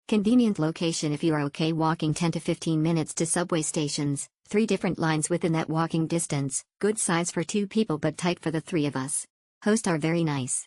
Convenient location if you are okay walking 10 to 15 minutes to subway stations, 3 different lines within that walking distance, good size for 2 people but tight for the 3 of us. Hosts are very nice.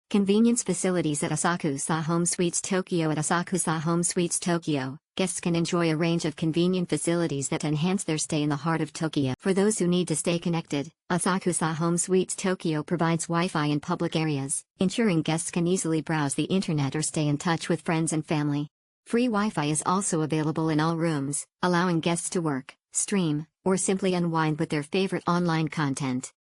Convenience facilities at Asakusa HomeSuites Tokyo. At Asakusa HomeSuites Tokyo, guests can enjoy a range of convenient facilities that enhance their stay in the heart of Tokyo. For those who need to stay connected, Asakusa HomeSuites Tokyo provides Wi-Fi in public areas, ensuring guests can easily browse the internet or stay in touch with friends and family. Free Wi-Fi is also available in all rooms, allowing guests to work, stream, or simply unwind with their favorite online content.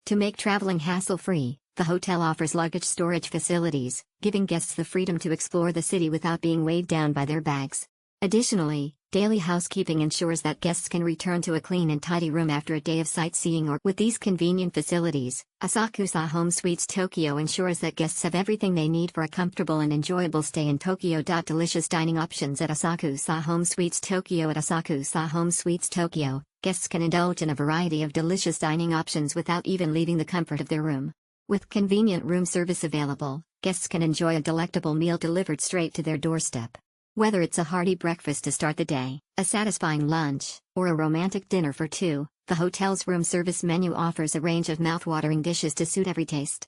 To make traveling hassle-free, the hotel offers luggage storage facilities, giving guests the freedom to explore the city without being weighed down by their bags. Additionally, daily housekeeping ensures that guests can return to a clean and tidy room after a day of sightseeing. Or with these convenient facilities, Asakusa HomeSuites Tokyo ensures that guests have everything they need for a comfortable and enjoyable stay in Tokyo. Delicious dining options at Asakusa HomeSuites Tokyo. At Asakusa HomeSuites Tokyo, guests can indulge in a variety of delicious dining options without even leaving the comfort of their room. With convenient room service available, guests can enjoy a delectable meal delivered straight to their doorstep. Whether it's a hearty breakfast to start the day, a satisfying lunch, or a romantic dinner for 2, the hotel's room service menu offers a range of mouth-watering dishes to suit every taste.